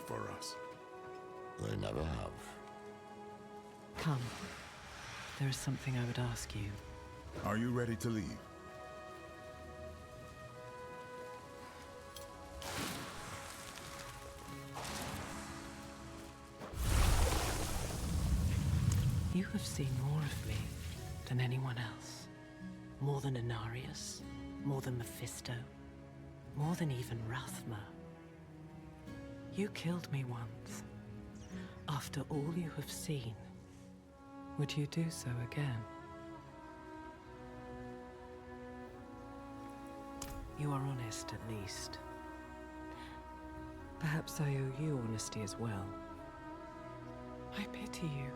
for us. They never have. Come. There is something I would ask you. Are you ready to leave? You have seen more of me than anyone else. More than Inarius, more than Mephisto, more than even Rathma. You killed me once. After all you have seen, would you do so again? You are honest, at least. Perhaps I owe you honesty as well. I pity you.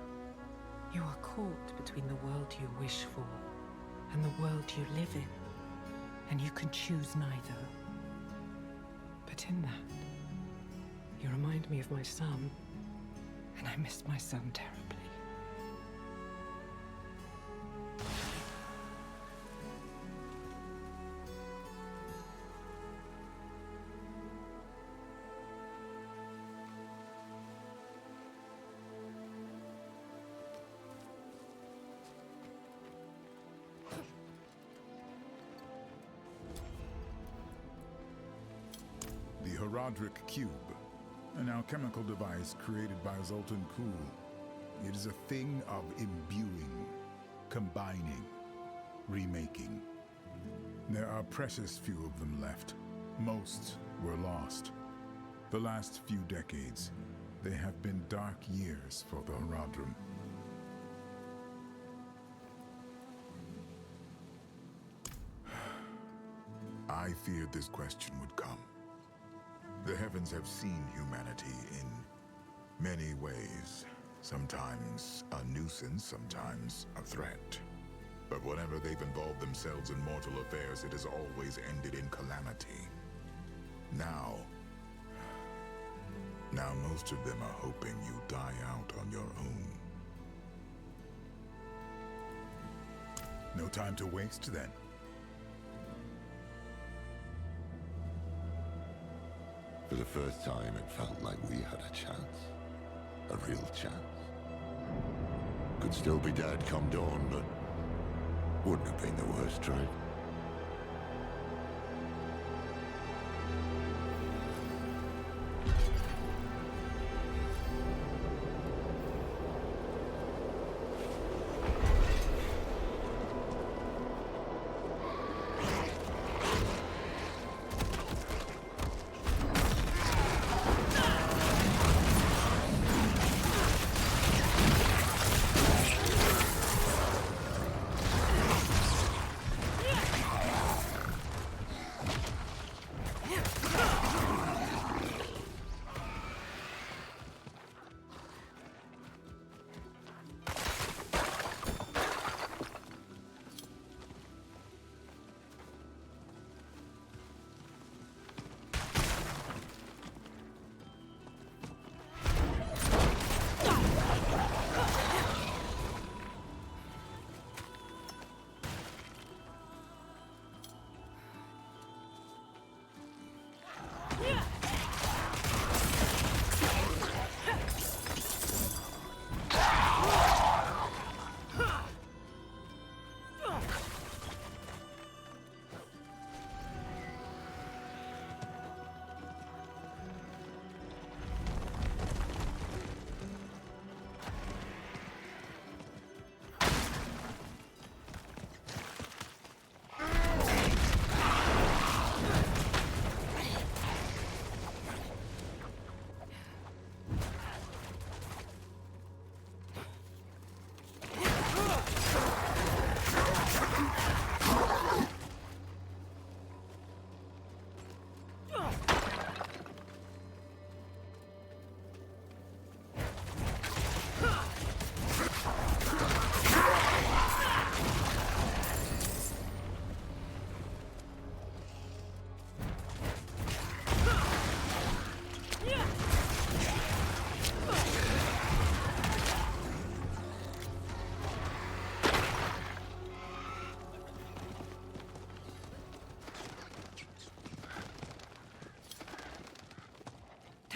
You are caught between the world you wish for and the world you live in, and you can choose neither. But in that, you remind me of my son, and I miss my son terribly. The Horadric Cube, an alchemical device created by Zoltan Kulle. It is a thing of imbuing, combining, remaking. There are precious few of them left. Most were lost. The last few decades, they have been dark years for the Horadrim. I feared this question would come. The heavens have seen humanity in many ways. Sometimes a nuisance, sometimes a threat. But whenever they've involved themselves in mortal affairs, it has always ended in calamity. Now most of them are hoping you die out on your own. No time to waste, then. For the first time, it felt like we had a chance. A real chance. Could still be dead come dawn, but wouldn't have been the worst trade.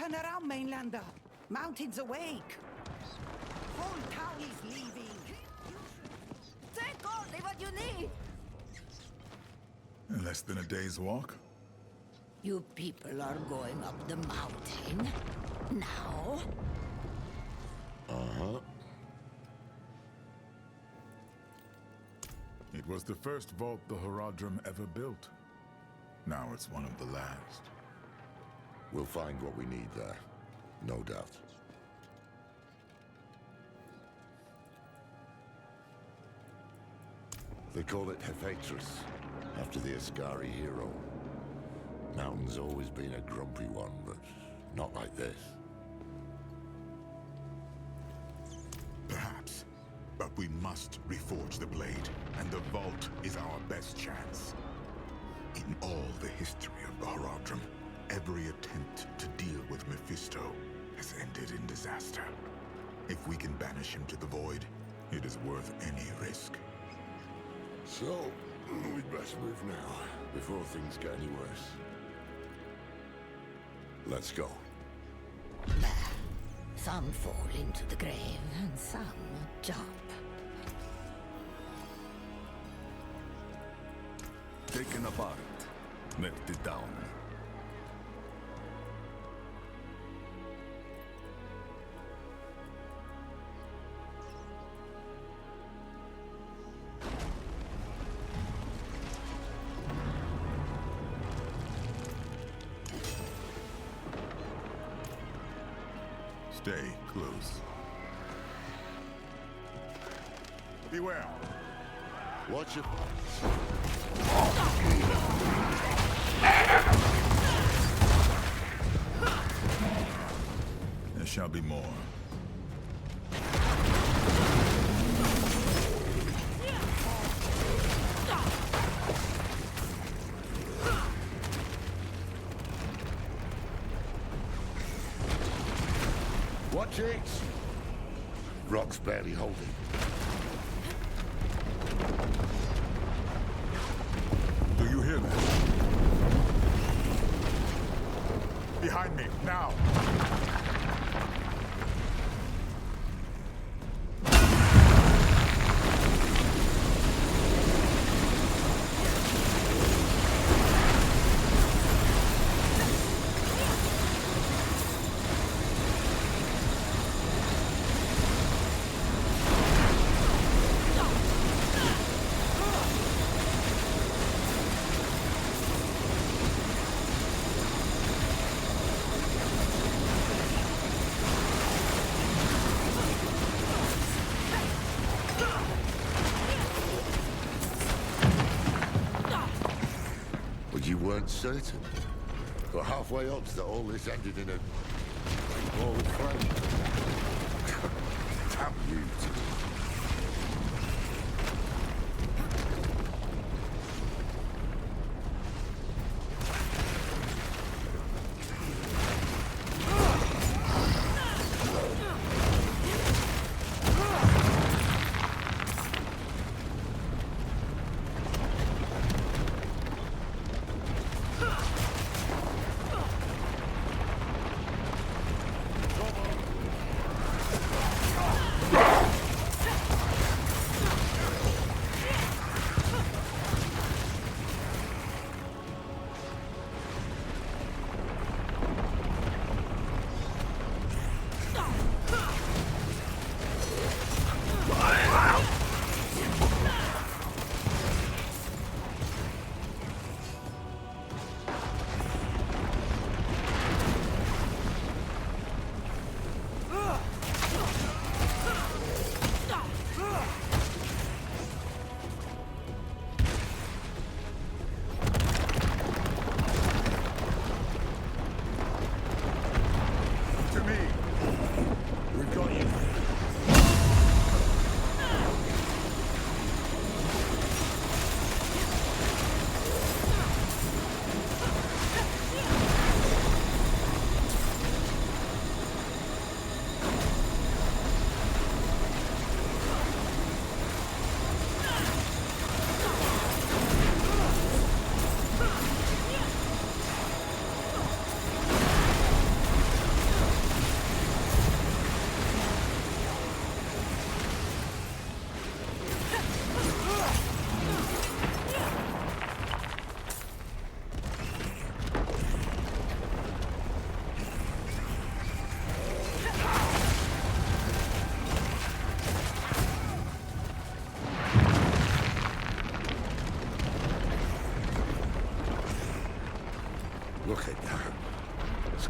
Turn around, Mainlander. Mountain's awake. Whole town is leaving. Take only what you need. Less than a day's walk? You people are going up the mountain now? Uh-huh. It was the first vault the Horadrim ever built. Now it's one of the last. We'll find what we need there. No doubt. They call it Hephaetrus, after the Ascari hero. Mountain's always been a grumpy one, but not like this. Perhaps. But we must reforge the blade, and the vault is our best chance. In all the history of the Horadrim, every attempt to deal with Mephisto has ended in disaster. If we can banish him to the void, it is worth any risk. So, we'd best move now, before things get any worse. Let's go. Some fall into the grave, and some jump. Taken apart, melted down. Stay close. Beware. Watch it. There shall be more. Watch it! Rock's barely holding. Do you hear that? Behind me, now! You weren't certain. But halfway odds that all this ended in a ball of flame. Damn you two.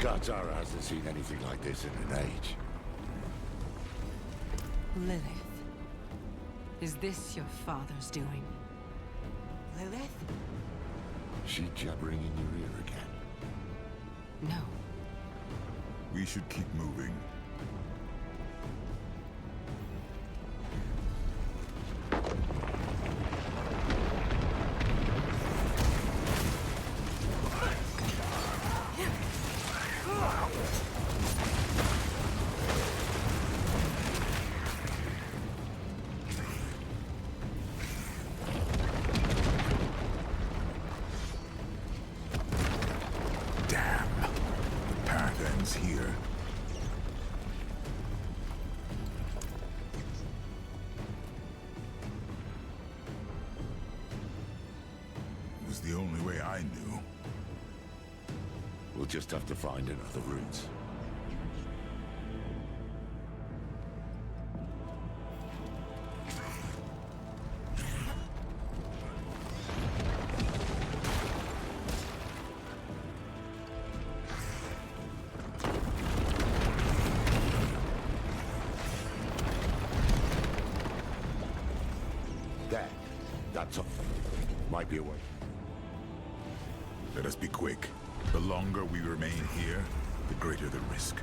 Kartara hasn't seen anything like this in an age. Lilith. Is this your father's doing? Lilith? She jabbering in your ear again? No. We should keep moving. Damn. The path ends here. It was the only way I knew. We'll just have to find another route. There. That's all. Might be a way. Let us be quick. The longer we remain here, the greater the risk.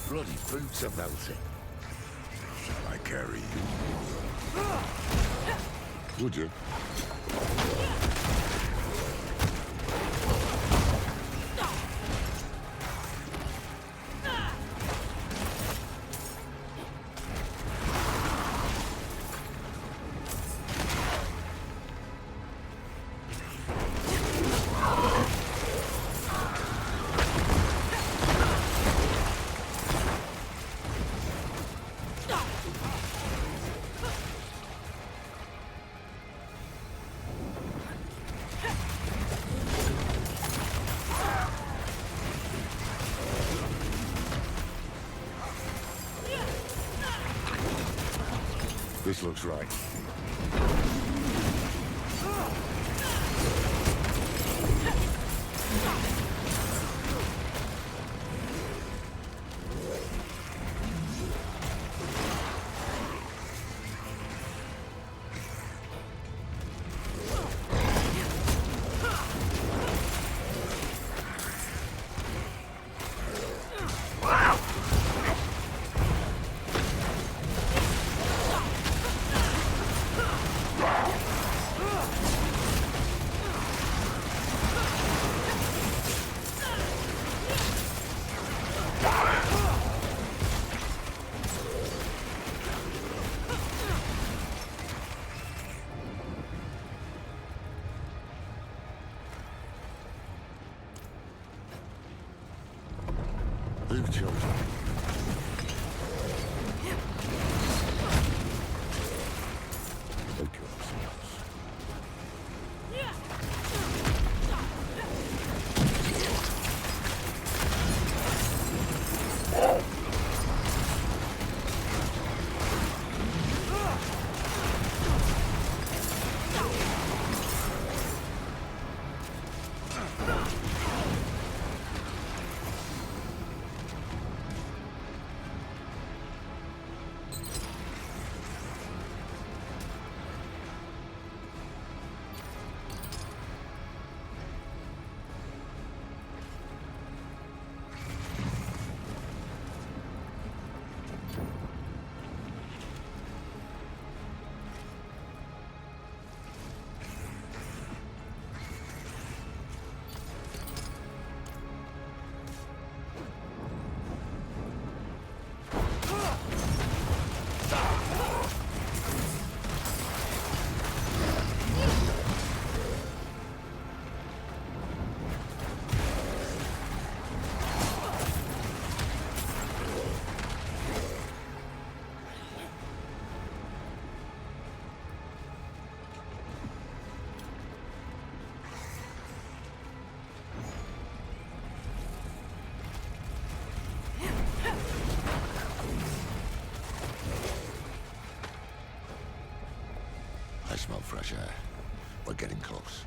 Bloody boots are melting. Shall I carry you? Would you? This looks right. Who chose you? Of course. We're getting close.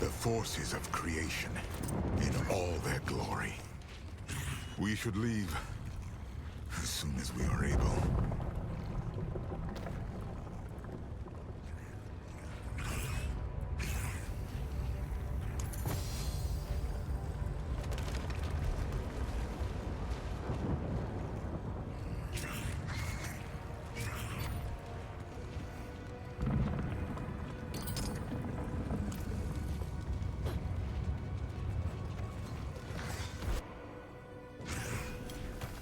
The forces of creation in all their glory. We should leave as soon as we are able.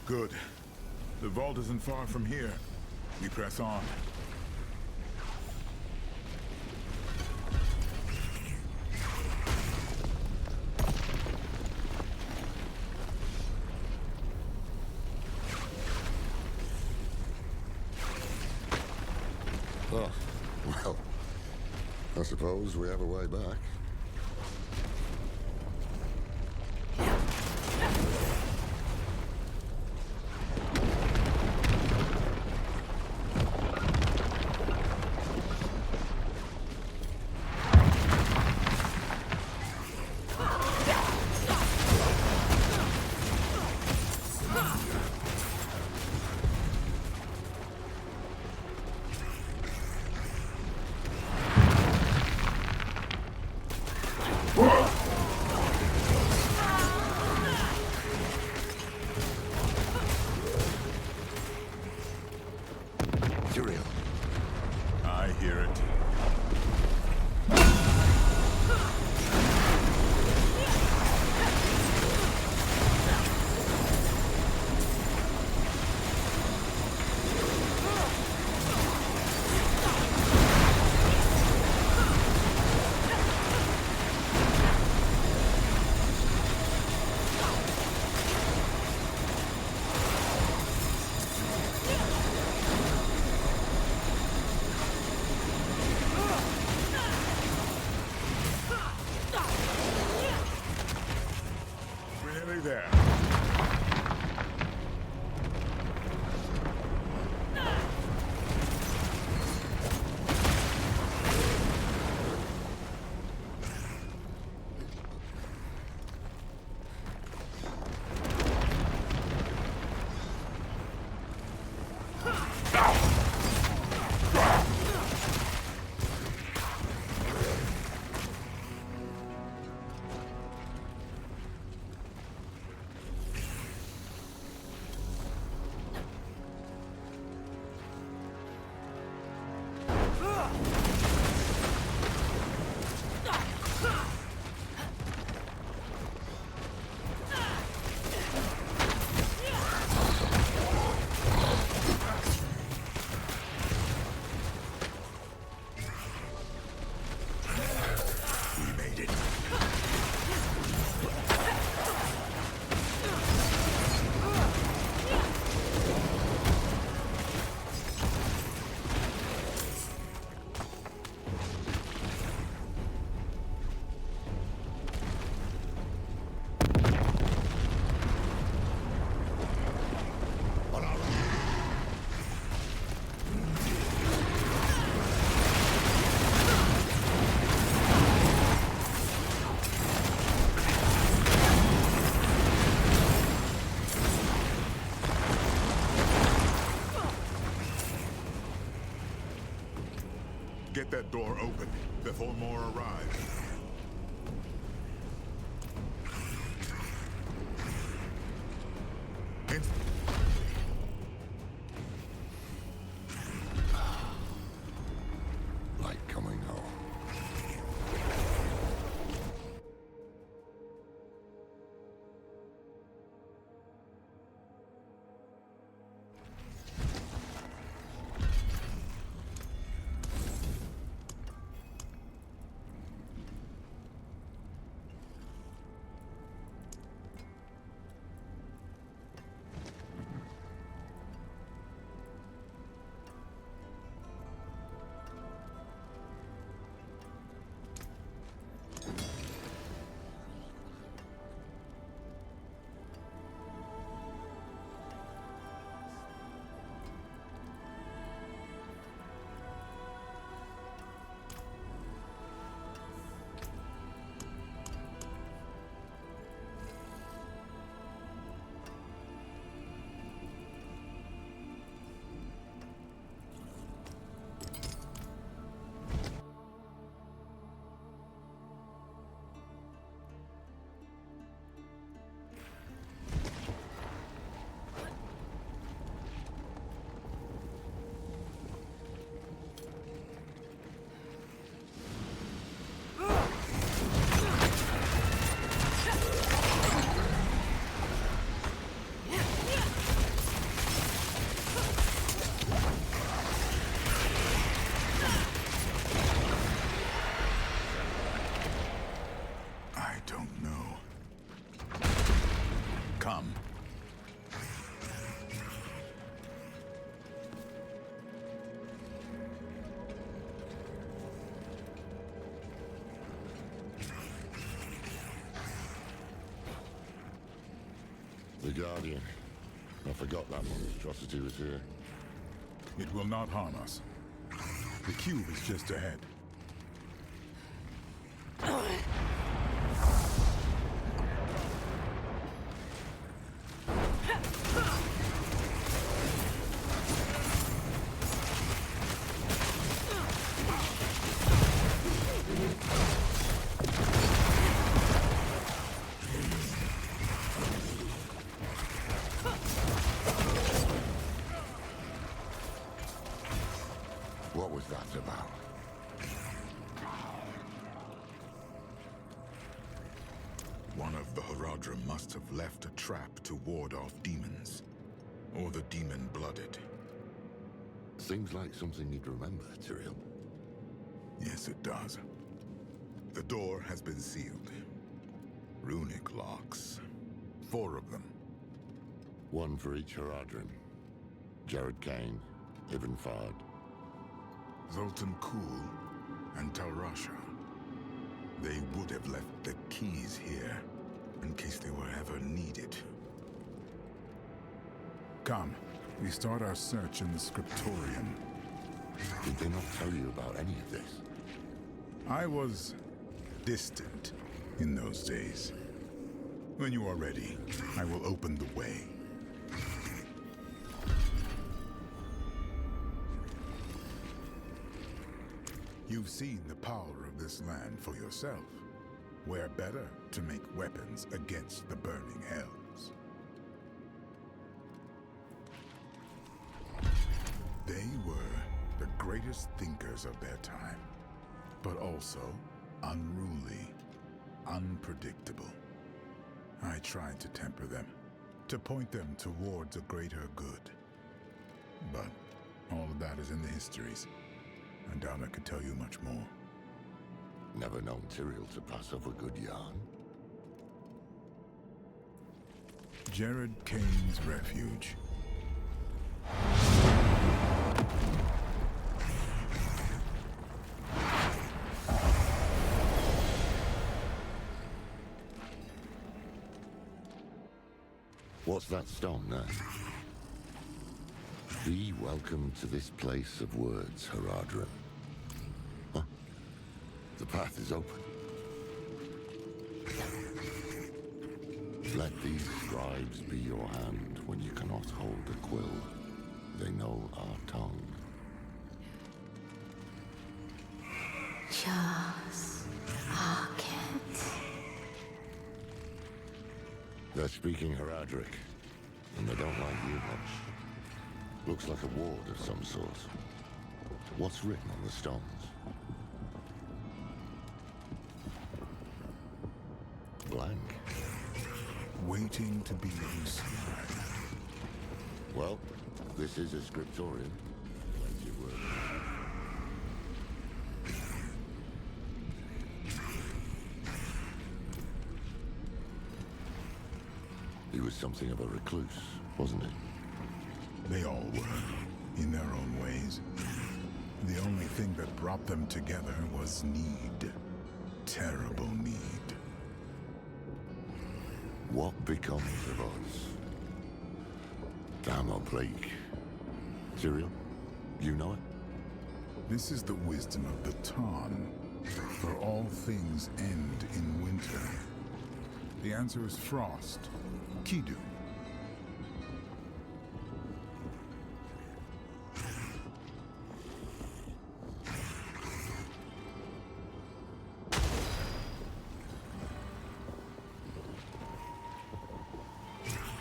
Good. The vault isn't far from here. We press on. Oh, well, I suppose we have a way back. Tyrael. I hear it. We're nearly there. We made it. Get that door open before more arrive. Like coming home. The Guardian. I forgot that monstrosity was here. It will not harm us. The cube is just ahead. What was that about? One of the Haradrim must have left a trap to ward off demons. Or the demon-blooded. Seems like something you'd remember, Tyrael. Yes, it does. The door has been sealed. Runic locks. 4 of them. One for each Haradrim. Jared Kane, Ibn Fard. Zoltan Kuhl and Tal Rasha. They would have left the keys here, in case they were ever needed. Come, we start our search in the Scriptorium. Did they not tell you about any of this? I was distant in those days. When you are ready, I will open the way. You've seen the power of this land for yourself. Where better to make weapons against the burning hells? They were the greatest thinkers of their time, but also unruly, unpredictable. I tried to temper them, to point them towards a greater good. But all of that is in the histories. I doubt I could tell you much more. Never known Tyrael to pass off a good yarn. Jared Kane's refuge. What's that stone there? Be welcome to this place of words, Haradrim. Huh? The path is open. Let these scribes be your hand when you cannot hold a quill. They know our tongue. Just Arkent. They're speaking Haradric, and they don't like you much. Looks like a ward of some sort. What's written on the stones? Blank. Waiting to be inscribed. Well, this is a scriptorium. Plenty of work. He was something of a recluse, wasn't he? They all were, in their own ways. The only thing that brought them together was need. Terrible need. What becomes of us? Damn oblique. Tyrael, you know it? This is the wisdom of the Tarn. For all things end in winter. The answer is frost. Kidu.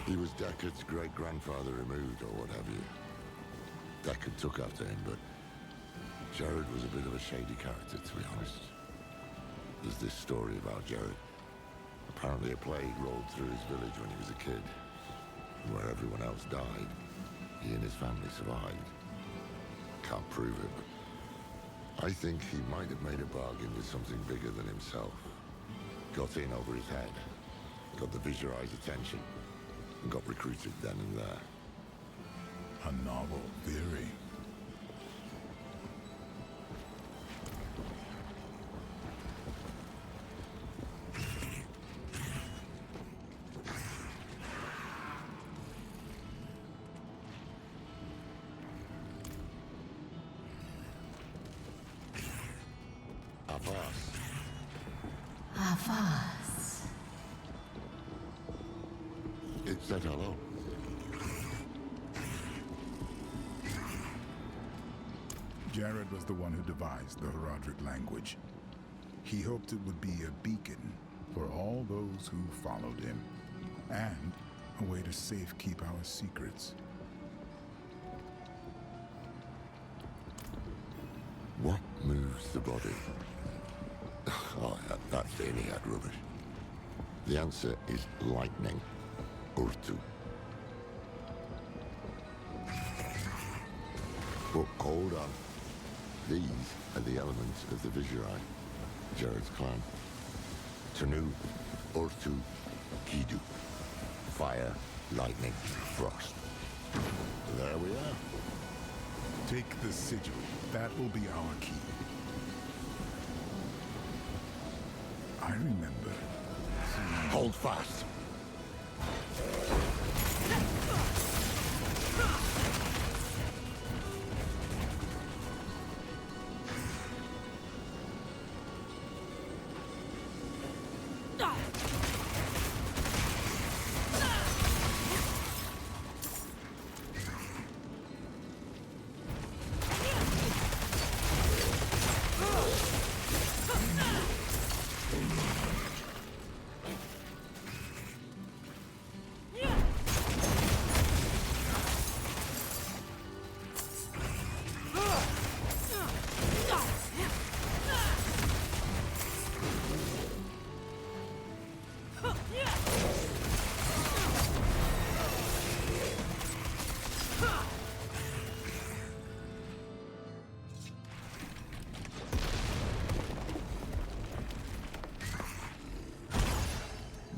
He was Deckard's great-grandfather removed, or what have you. Deckard took after him, but Jared was a bit of a shady character, to be honest. There's this story about Jared. Apparently a plague rolled through his village when he was a kid. And where everyone else died, he and his family survived. Can't prove it, but I think he might have made a bargain with something bigger than himself. Got in over his head, got the Viserais' attention, and got recruited then and there. A novel theory. said hello. Jared was the one who devised the Horadric language. He hoped it would be a beacon for all those who followed him, and a way to safekeep our secrets. What moves the body? Oh, that's the Iliad rubbish. The answer is lightning. Urtu. But hold on. These are the elements of the Visurai, Jared's clan. Tanu, Urtu, Kidu. Fire, lightning, frost. There we are. Take the sigil. That will be our key. I remember. Hold fast.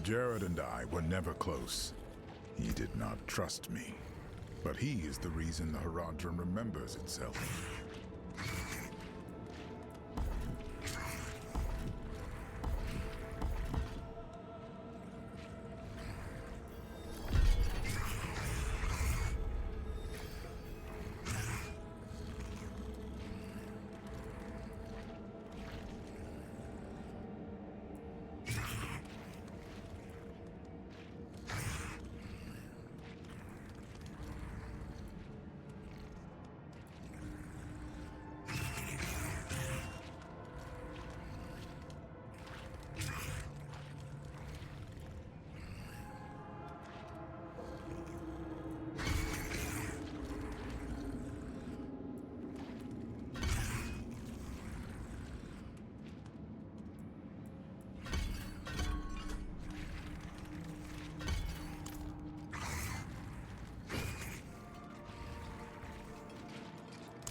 Jared and I were never close. He did not trust me. But he is the reason the Horadrim remembers itself.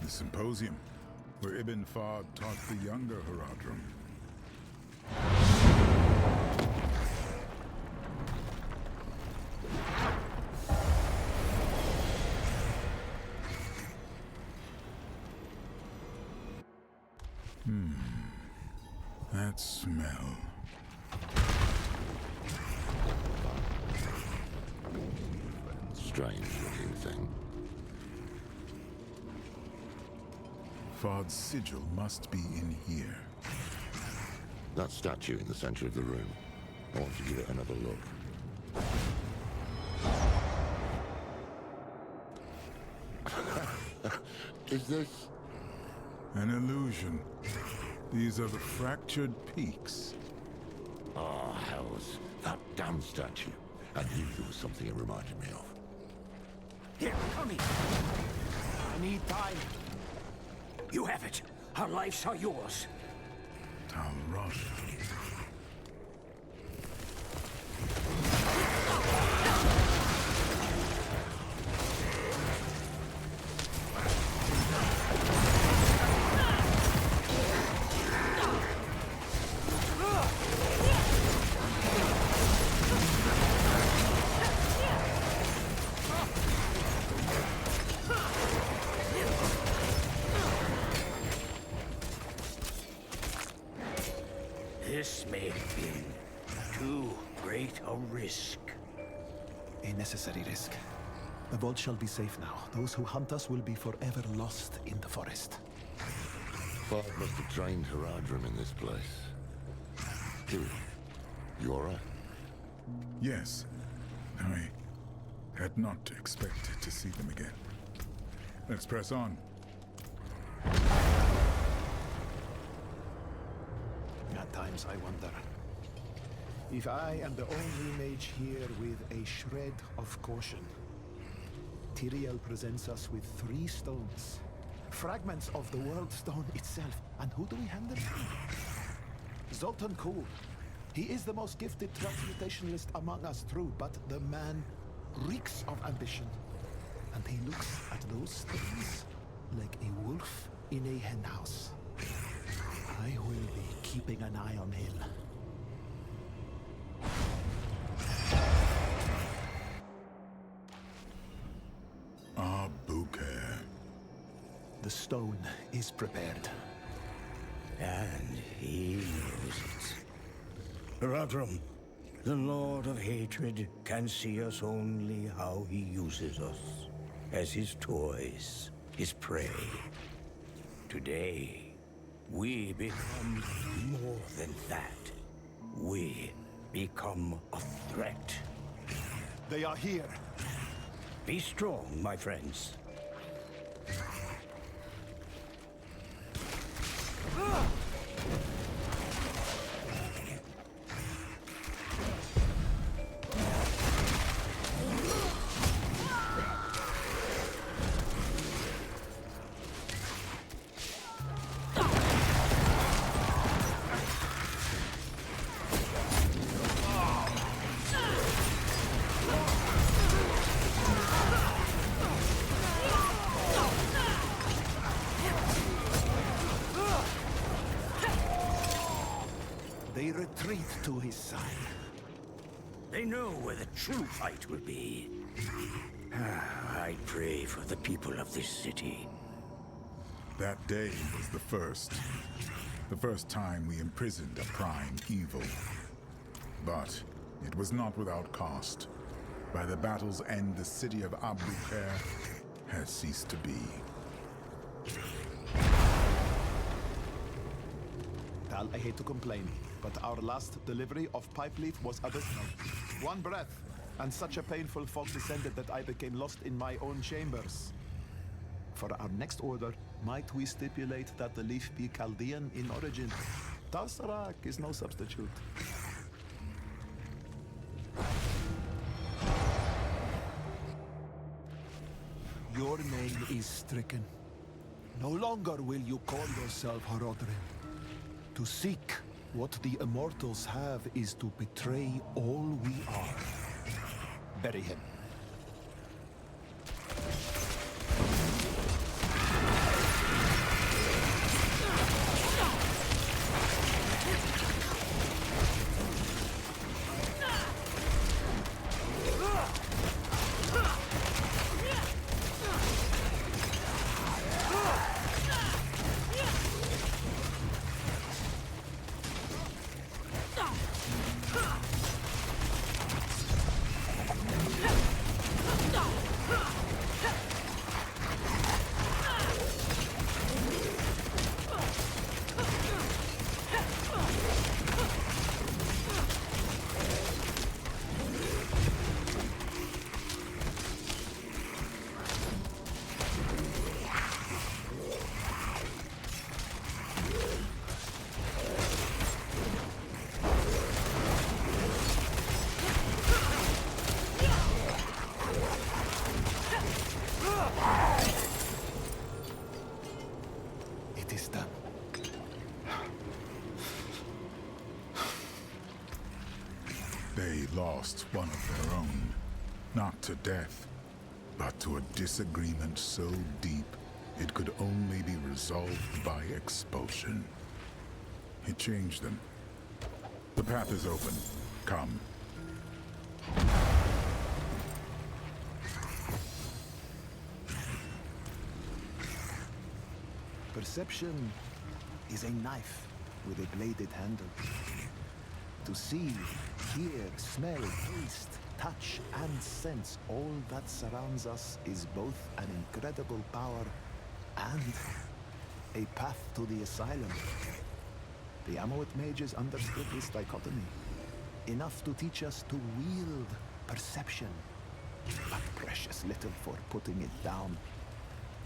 The symposium, where Ibn Fahd taught the younger Horadrim. That smell. Strange looking thing. Fahd's sigil must be in here. That statue in the center of the room. I want to give it another look. Is this... An illusion. These are the fractured peaks. Oh, hells. That damn statue. I knew there was something it reminded me of. Here, come here. I need time. You have it. Our lives are yours. Tal Rosh. This may have been too great a risk. A necessary risk. The vault shall be safe now. Those who hunt us will be forever lost in the forest. Fahd must have trained Horadrim in this place. Kiri, you alright? Yes. I Had not expected to see them again. Let's press on. At times I wonder if I am the only mage here with a shred of caution. Tyrael presents us with 3 stones. Fragments of the World Stone itself. And who do we hand them to? Zoltan Kulle. He is the most gifted transmutationalist among us, true, but the man reeks of ambition. And he looks at those stones like a wolf in a henhouse. I will be keeping an eye on him. Abu'ker. The stone is prepared. And he knows it. Radrum, the Lord of Hatred, can see us only how he uses us. As his toys, his prey. Today, we become more than that. We become a threat. They are here. Be strong, my friends. They retreat to his side. They know where the true fight will be. I pray for the people of this city. That day was the first. The first time we imprisoned a prime evil. But it was not without cost. By the battle's end, the city of Abu'ker had ceased to be. Tal, I hate to complain, but our last delivery of pipe leaf was abysmal. 1 breath, and such a painful fog descended that I became lost in my own chambers. For our next order, might we stipulate that the leaf be Chaldean in origin? Tal Sarak is no substitute. Your name is stricken. No longer will you call yourself Horodrim. To seek what the Immortals have is to betray all we are. Bury him. It is done. They lost one of their own. Not to death, but to a disagreement so deep it could only be resolved by expulsion. It changed them. The path is open. Come. Perception is a knife with a bladed handle. To see, hear, smell, taste, touch, and sense all that surrounds us is both an incredible power and a path to the asylum. The Amawit mages understood this dichotomy, enough to teach us to wield perception but precious little for putting it down.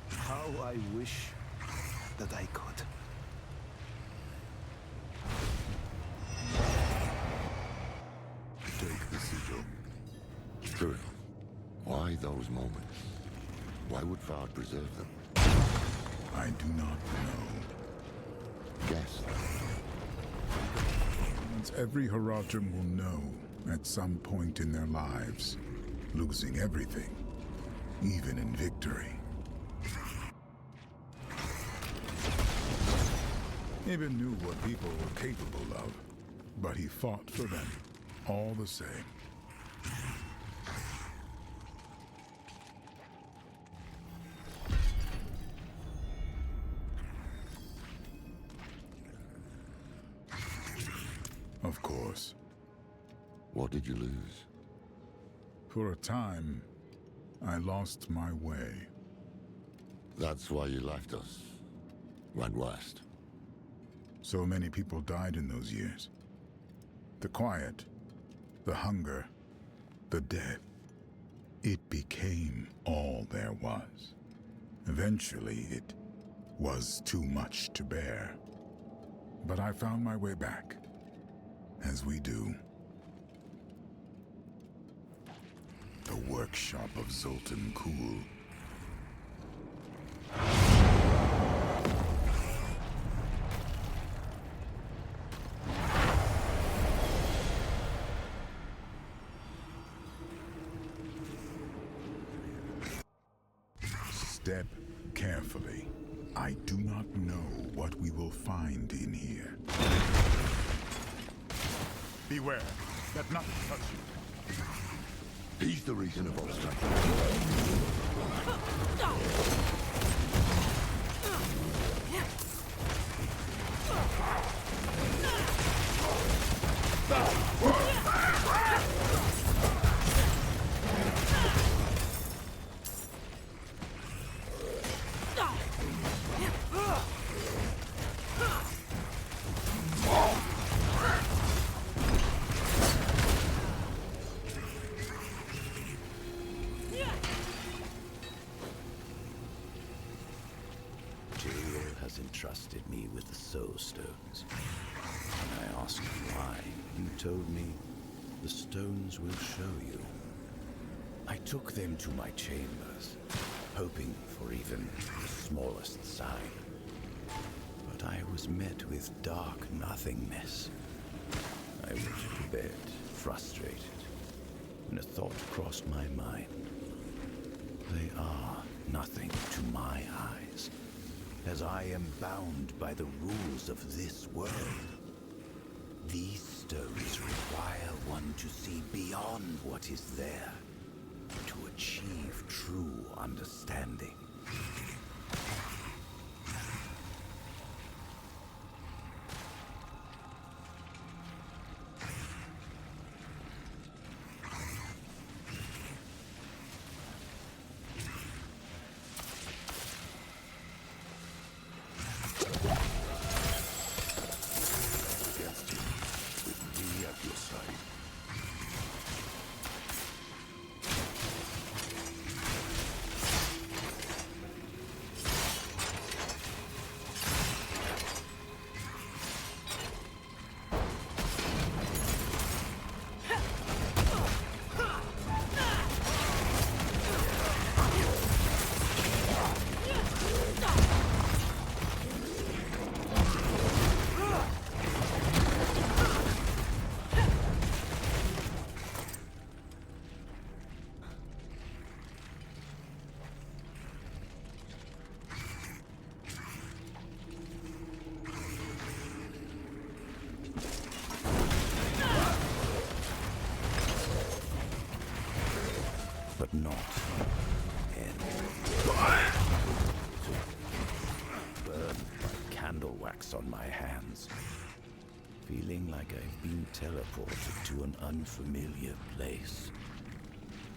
How I wish that I could. Take the sigil. Cyril, why those moments? Why would Fard preserve them? I do not know. Guess. Once every Haradrim will know at some point in their lives, losing everything, even in victory. Ibn knew what people were capable of, but he fought for them, all the same. Of course. What did you lose? For a time, I lost my way. That's why you left us. Went west. So many people died in those years. The quiet, the hunger, the death. It became all there was. Eventually, it was too much to bear. But I found my way back, as we do. The workshop of Zoltan Kulle. Step carefully. I do not know what we will find in here. Beware. Let nothing touch you. He's the reason of all strength. Entrusted me with the Soul Stones. When I asked why, you told me the stones will show you. I took them to my chambers, hoping for even the smallest sign. But I was met with dark nothingness. I went to bed, frustrated, when a thought crossed my mind. They are nothing to my eyes, as I am bound by the rules of this world. These stones require one to see beyond what is there, to achieve true understanding. But not end. Burned by candle wax on my hands, feeling like I've been teleported to an unfamiliar place.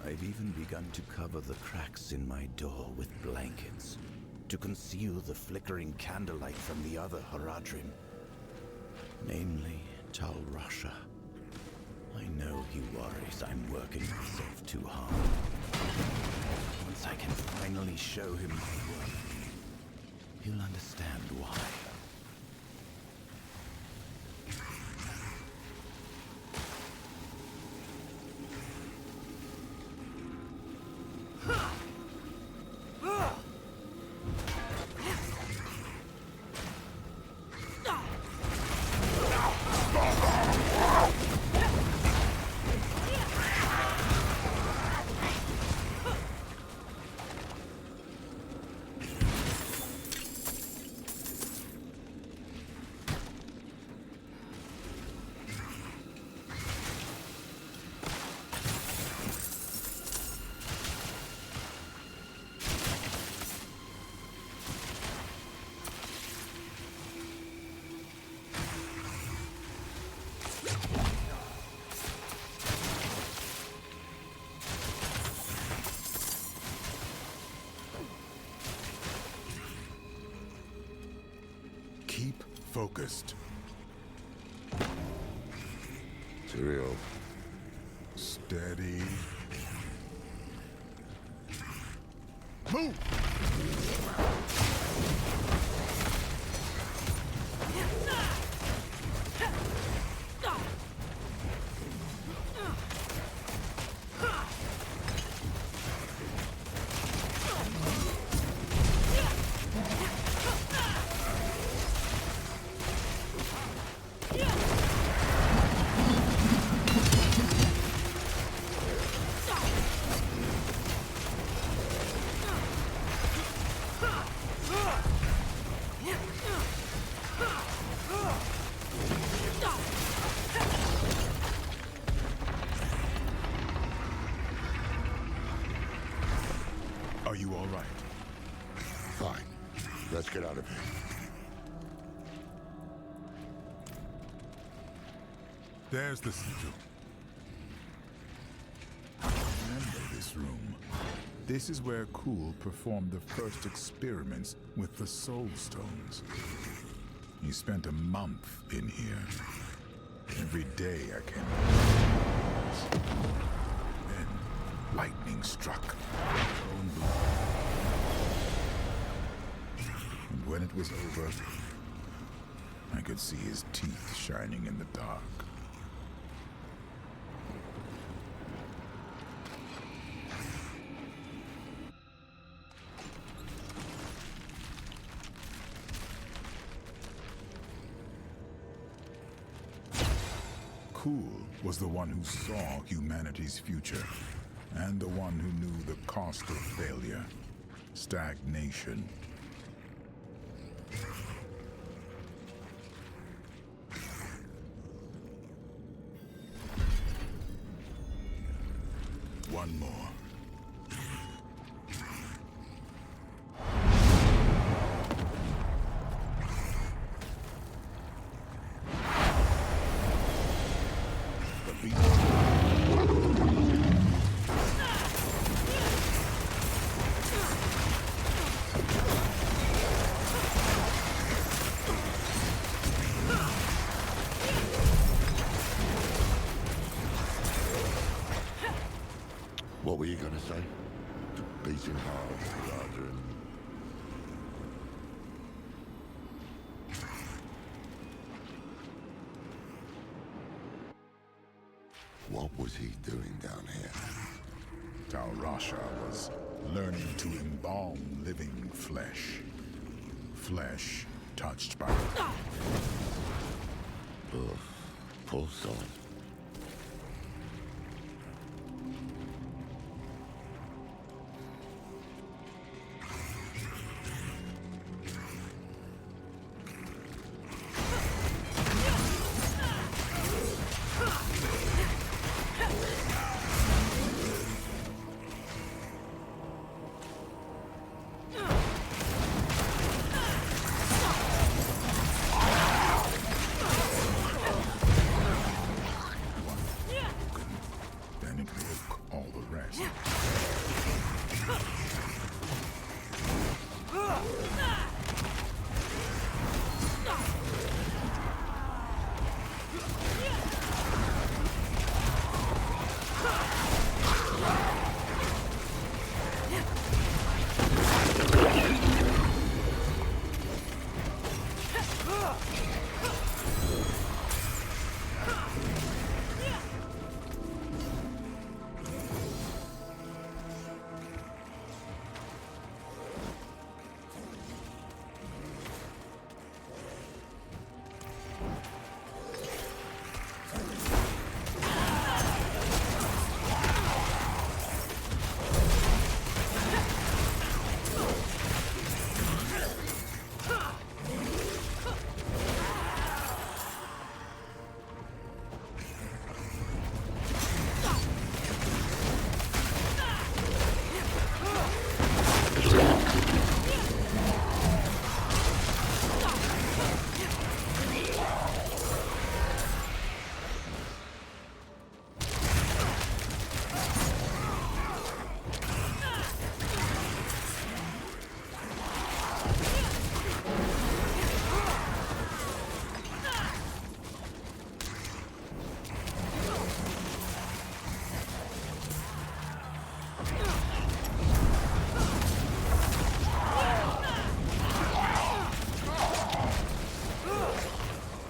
I've even begun to cover the cracks in my door with blankets, to conceal the flickering candlelight from the other Haradrim, namely Tal Rasha. I know he worries I'm working myself too hard. Once I can finally show him my worth, he'll understand why. Keep focused. Tyrael. Steady. Move! Are you all right? Fine. Let's get out of here. There's the sigil. Remember this room. This is where Kuul performed the first experiments with the Soul Stones. He spent a month in here. Every day I came. Then lightning struck. And when it was over, I could see his teeth shining in the dark. Kuul was the one who saw humanity's future, and the one who knew the cost of failure, stagnation. One more. What were you gonna say? Beating hard rather than... What was he doing down here? Tal Rasha was learning to embalm living flesh. Flesh touched by... Ugh, poor soul.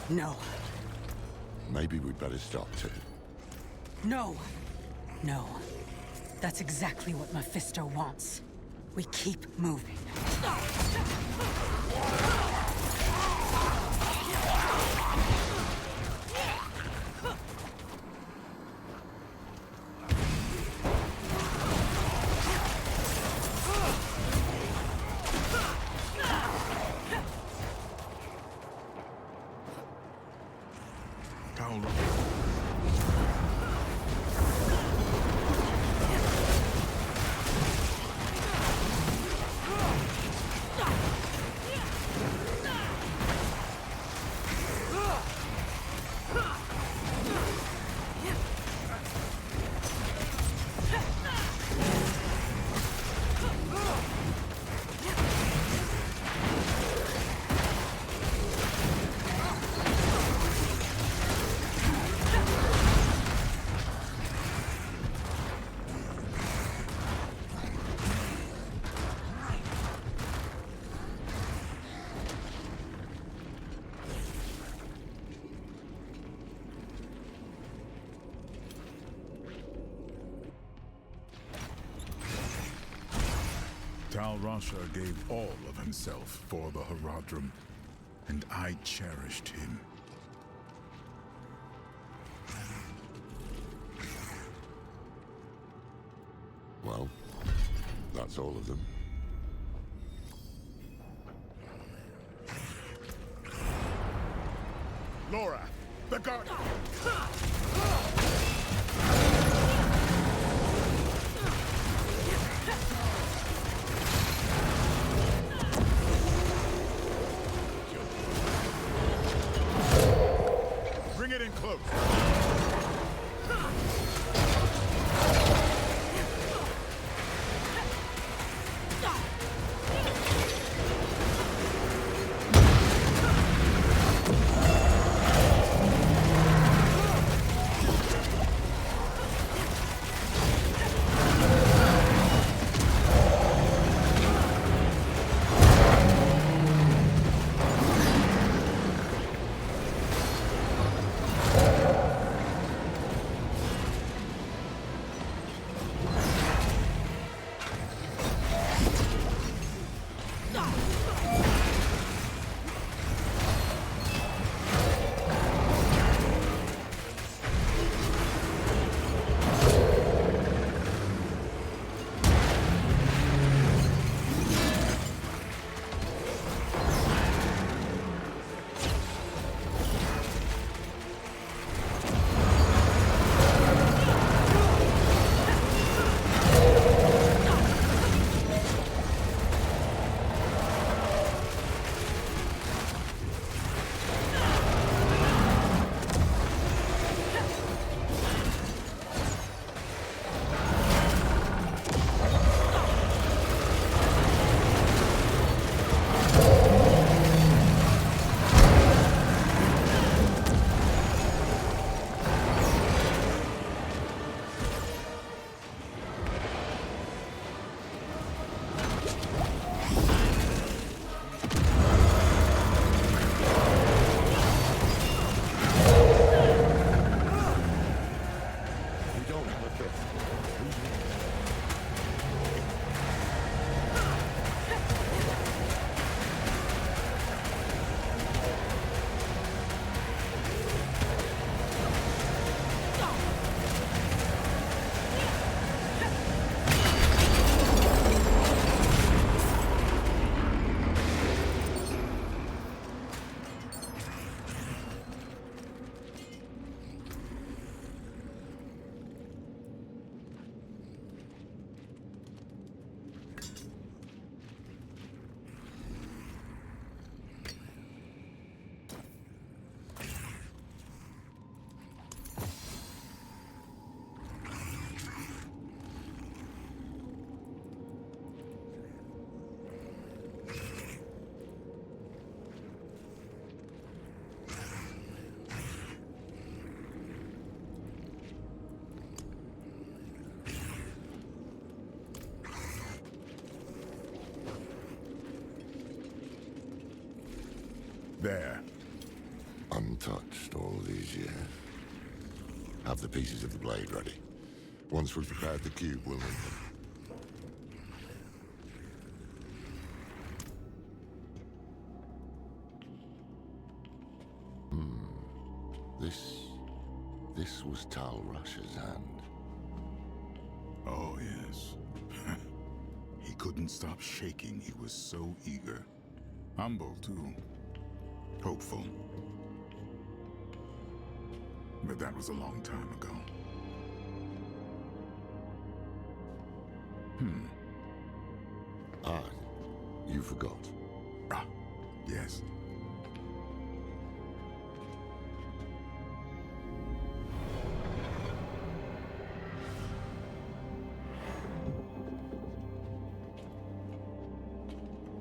No. Maybe we'd better stop too. No. No. That's exactly what Mephisto wants. We keep moving. Tal Rasha gave all of himself for the Horadrim, and I cherished him. Well, that's all of them. Laura, the guard! Bring it in close. There. untouched all these years. Have the pieces of the blade ready. Once we've prepared the cube, we'll need them. This was Tal Rasha's hand. Oh, yes. He couldn't stop shaking. He was so eager. Humble, too. Hopeful. But that was a long time ago. You forgot. Ah, yes.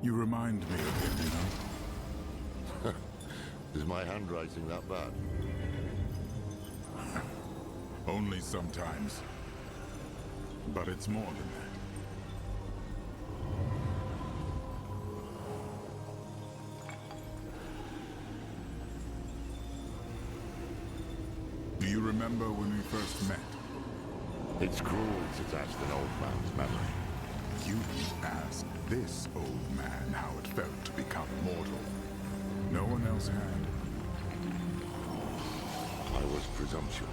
You remind me of him, you know? Is my handwriting that bad? Only sometimes. But it's more than that. Do you remember when we first met? It's cruel to test an old man's memory. You asked this old man how it felt to become mortal. No one else had. I was presumptuous.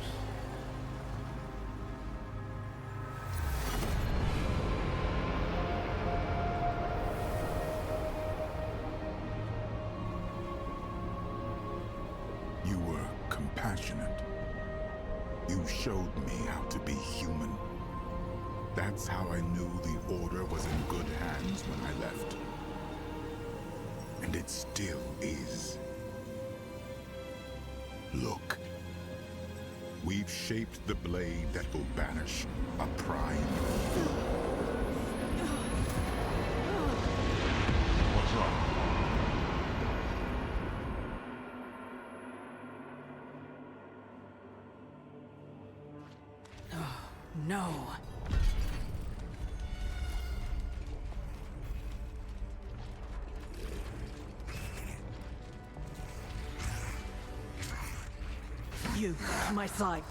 You were compassionate. You showed me how to be human. That's how I knew the Order was in good hands when I left. And it still is. Look. We've shaped the blade that will banish a prime evil. What's wrong? No. You, to my side.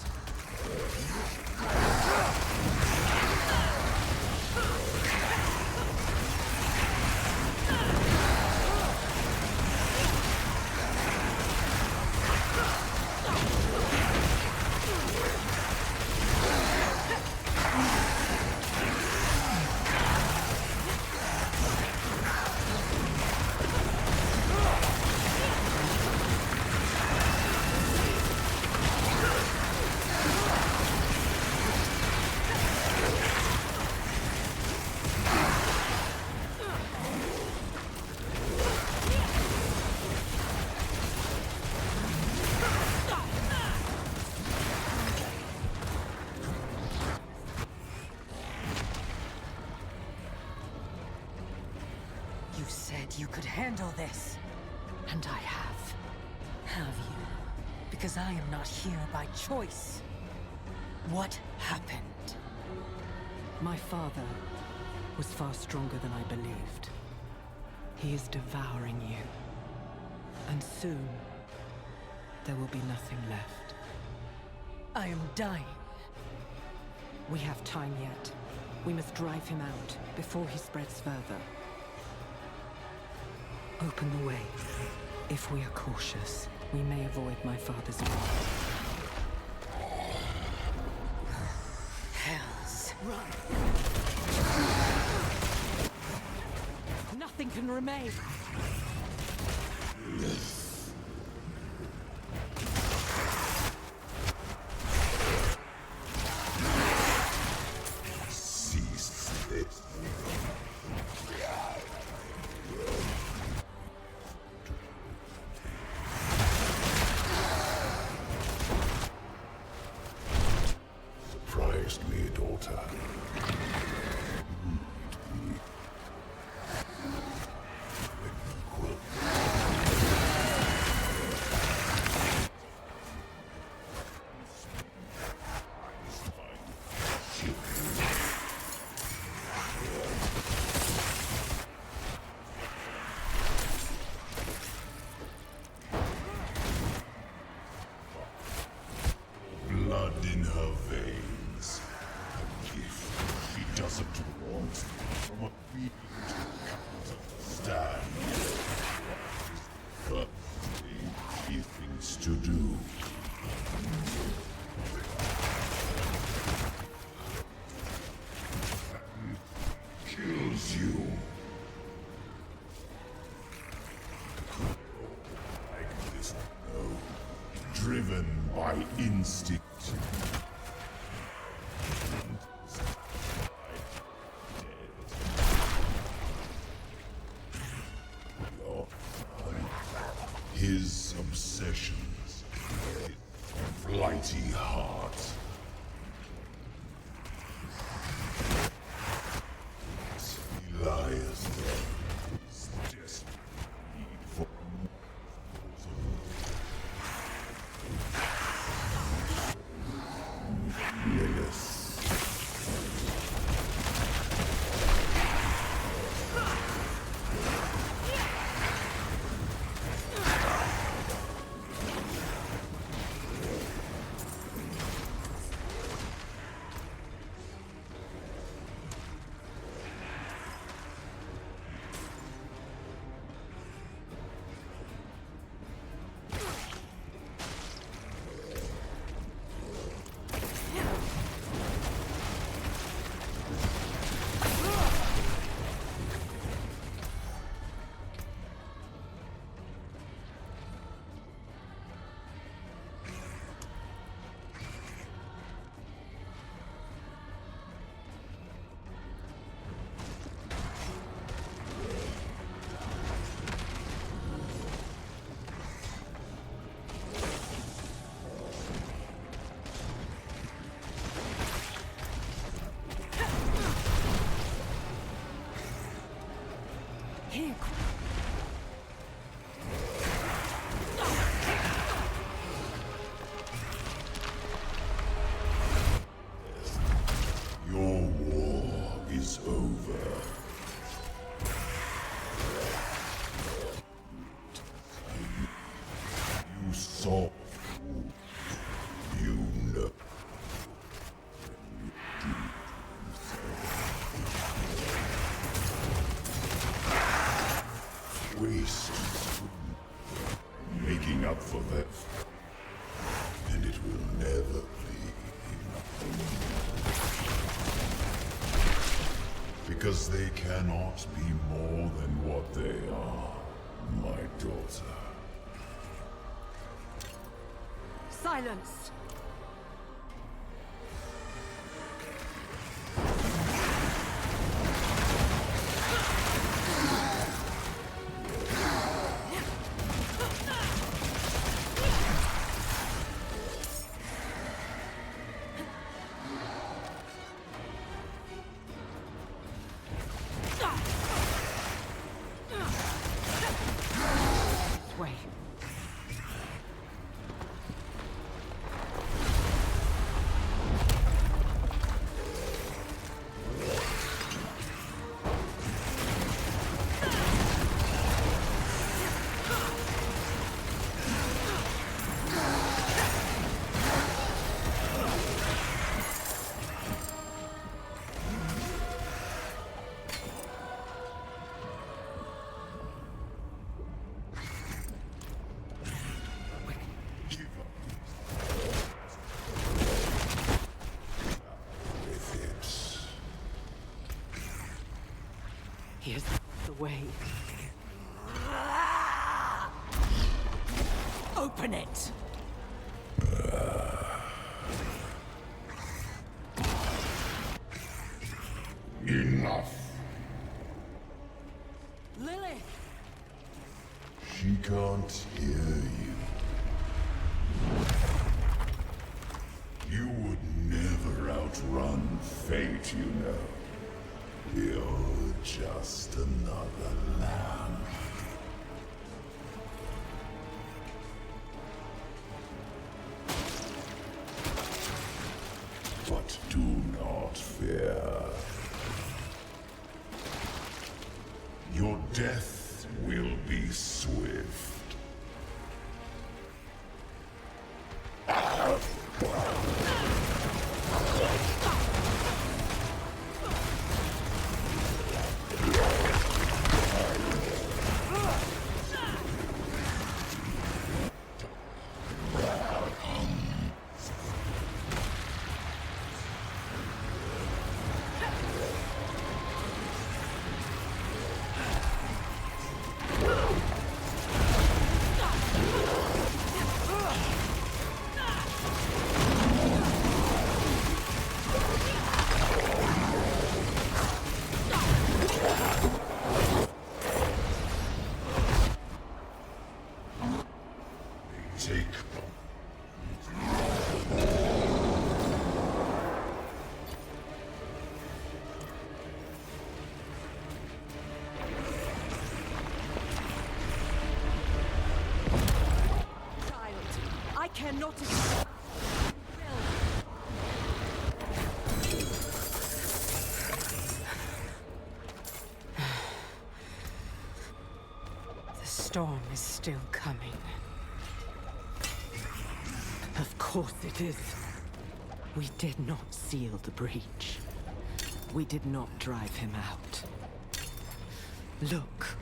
You said you could handle this. And I have. Have you? Because I am not here by choice. What happened? My father was far stronger than I believed. He is devouring you. And soon, there will be nothing left. I am dying. We have time yet. We must drive him out before he spreads further. Open the way. If we are cautious, we may avoid my father's wrath. Hells. Run! Nothing can remain! Cease this. Surprised me, daughter. instinct. His obsessions, flighty heart. He lies there, his desperate need for Lilith. Your war is over. You saw. You know. Waste. Making up for that. And it will never be enough. Because they cannot be more than what they are, my daughter. Silence! Here's the way. Open it! Enough. Lilith! She can't hear you. You would never outrun fate, you know. You're just another lamb. But do not fear. Your death will be swift. They're not as... The storm is still coming. Of course it is. We did not seal the breach. We did not drive him out. Look.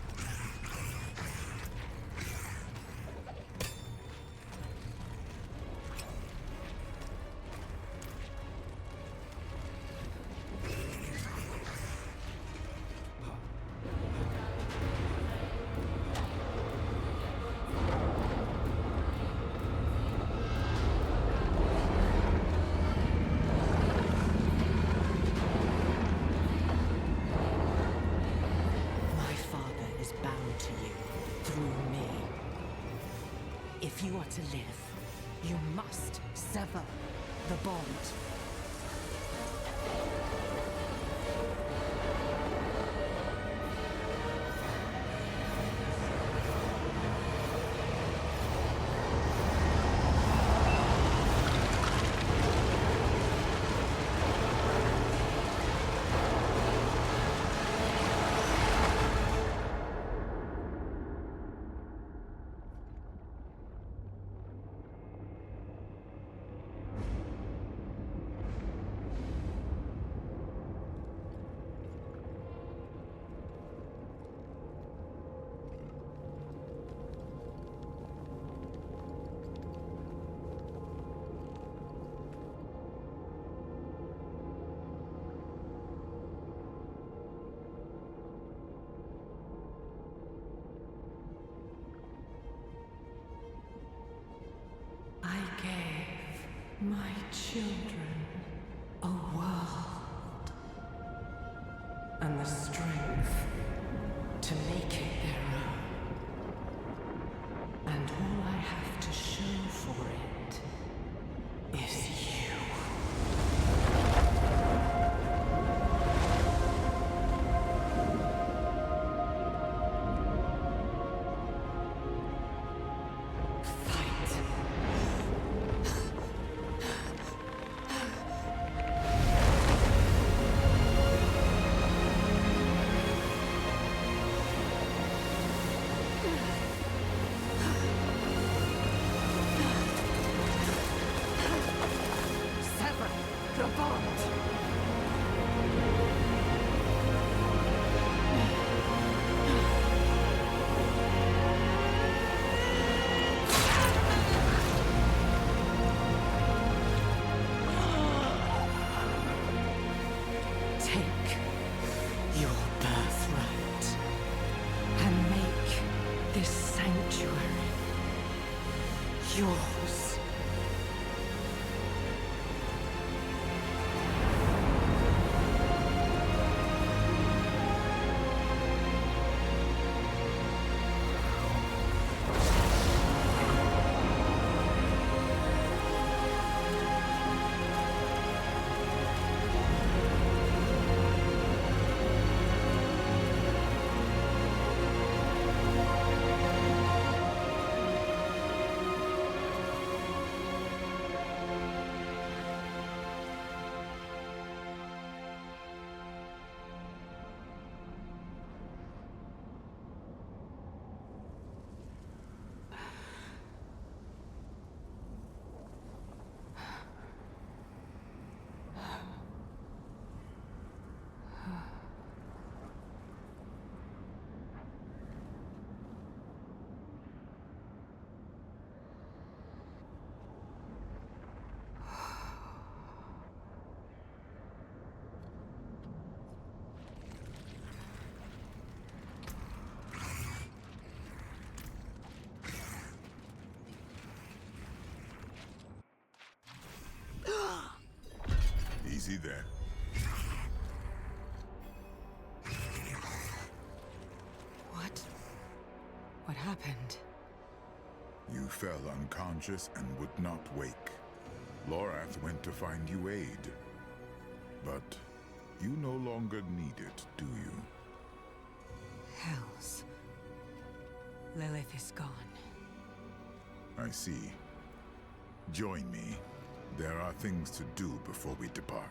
If you are to live, you must sever the bond. My children, a world, and the strength to make it their own. And all I have to show for it is you. Take your birthright and make this sanctuary yours. Easy there. What happened? You fell unconscious and would not wake. Lorath went to find you aid. But you no longer need it, do you? Hells. Lilith is gone. I see. Join me. There are things to do before we depart.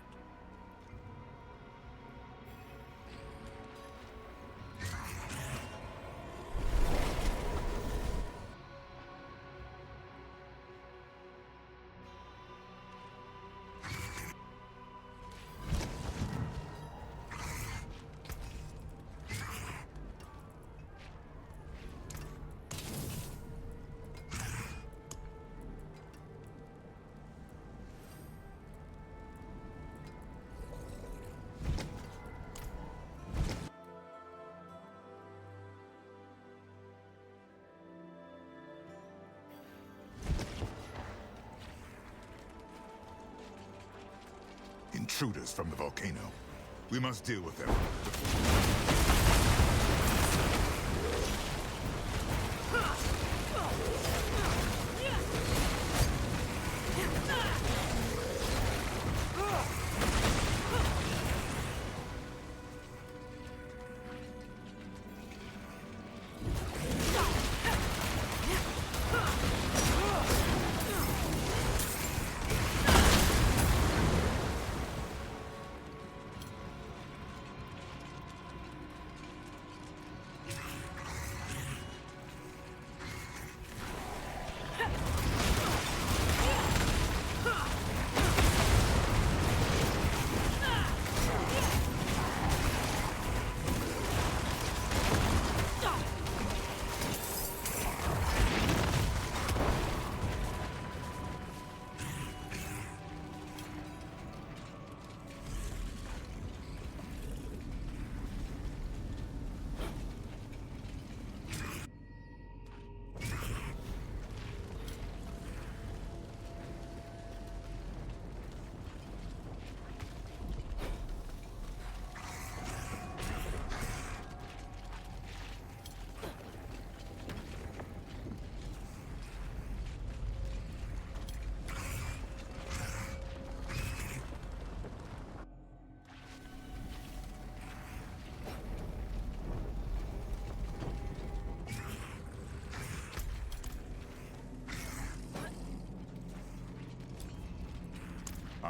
Intruders from the volcano. We must deal with them.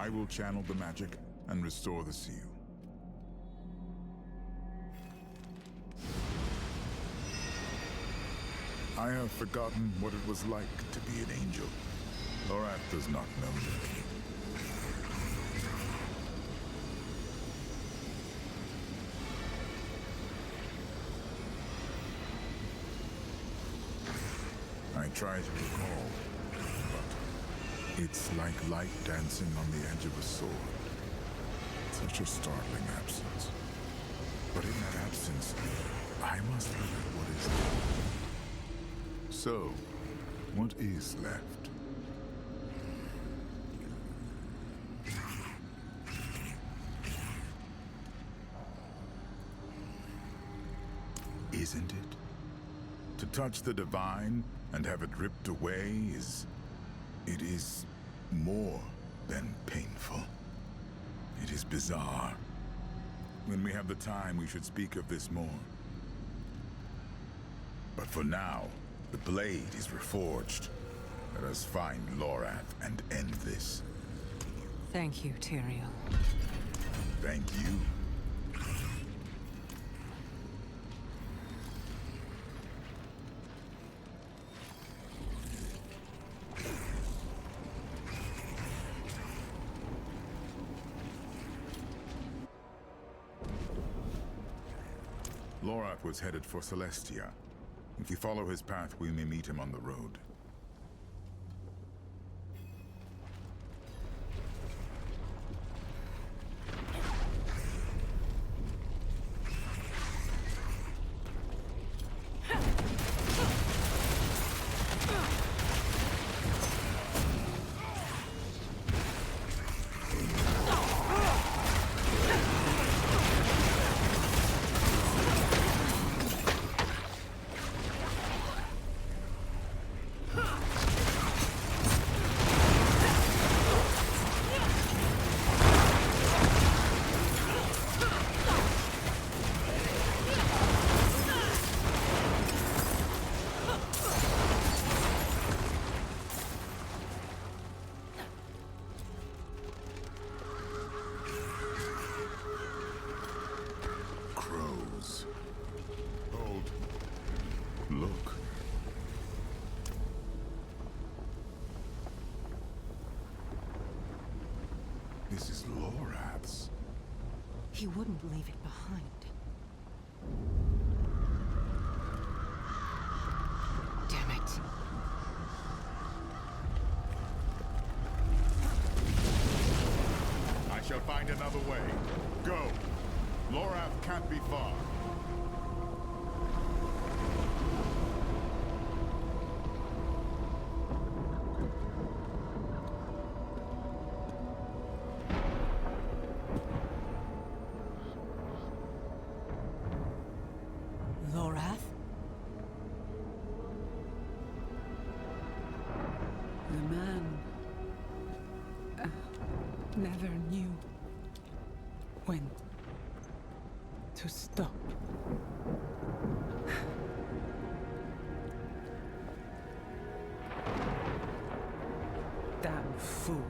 I will channel the magic and restore the seal. I have forgotten what it was like to be an angel. Lorath does not know me. I try to recall, but it's like light dancing on the edge of a sword. Such a startling absence. But in that absence, I must look at what is left. So, what is left? Isn't it? To touch the divine and have it ripped away it is more than painful. It is bizarre. When we have the time, we should speak of this more. But for now, the blade is reforged. Let us find Lorath and end this. Thank you, Tyrael. Thank you. Lorath was headed for Celestia. If we follow his path, we may meet him on the road. look. This is Lorath's. He wouldn't leave it behind. Damn it. I shall find another way. Go. Lorath can't be far. Lorath? The man never knew when to stop. Damn fool.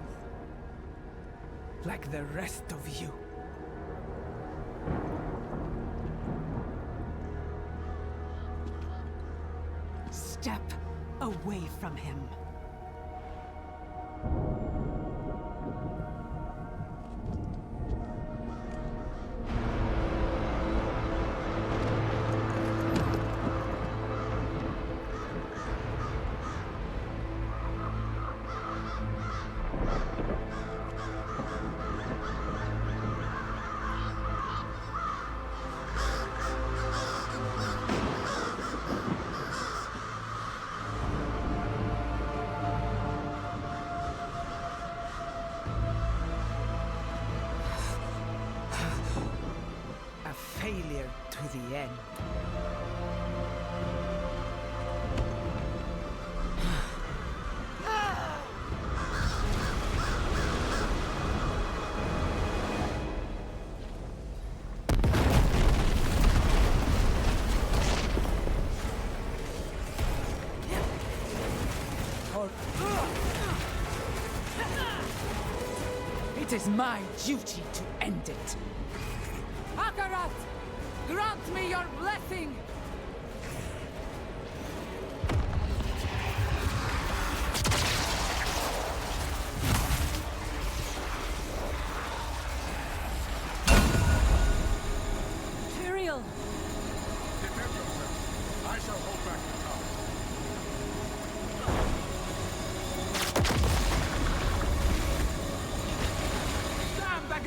Like the rest of you. Step away from him. A failure to the end. It is my duty to end it. Akarat! Grant me your blessing! Tyrael! Defend yourself. I shall hold back the tower. Stand back!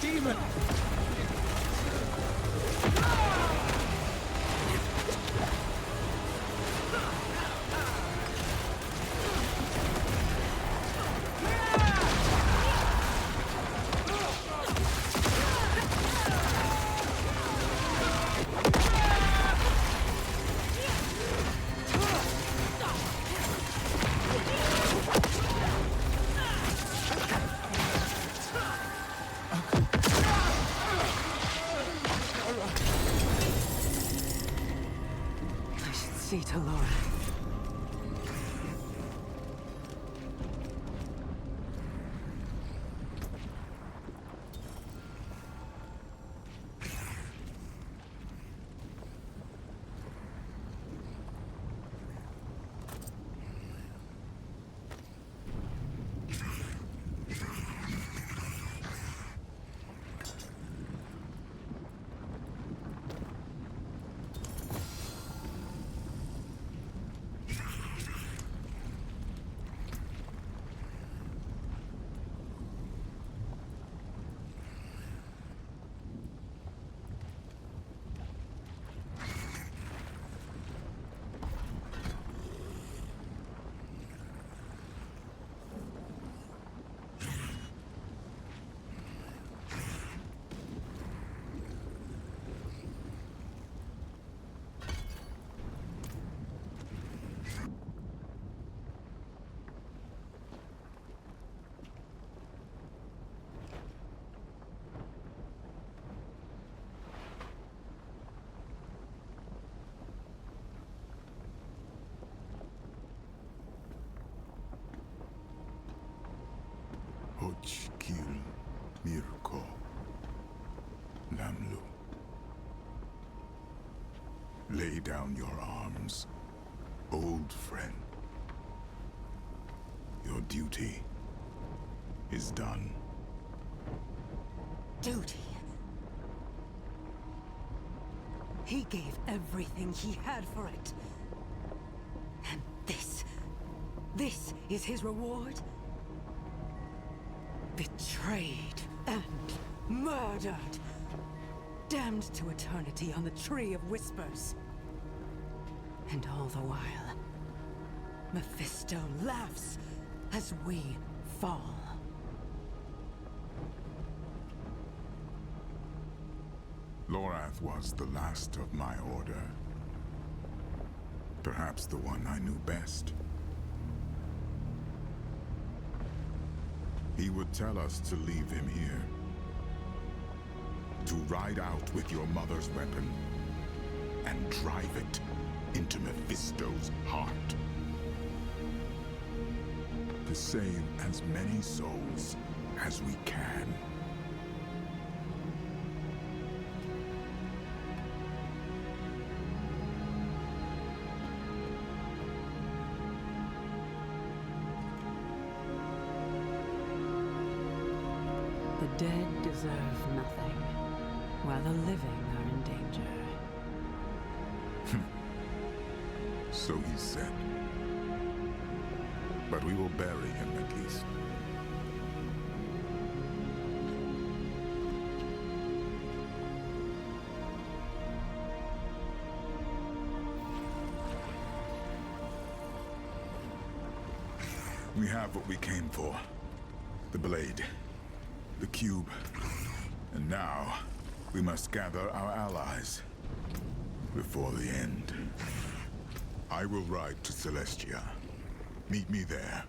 Demon! I should see to Laura. Kil Mirko Namlu. Lay down your arms, old friend. Your duty is done. Duty? He gave everything he had for it. And this is his reward? Betrayed and murdered. Damned to eternity on the Tree of Whispers. And all the while, Mephisto laughs as we fall. Lorath was the last of my order. Perhaps the one I knew best. He would tell us to leave him here. To ride out with your mother's weapon and drive it into Mephisto's heart. To save as many souls as we can. The dead deserve nothing, while the living are in danger. So he said. But we will bury him at least. We have what we came for. The blade. The cube. And now, we must gather our allies. Before the end. I will ride to Celestia. Meet me there.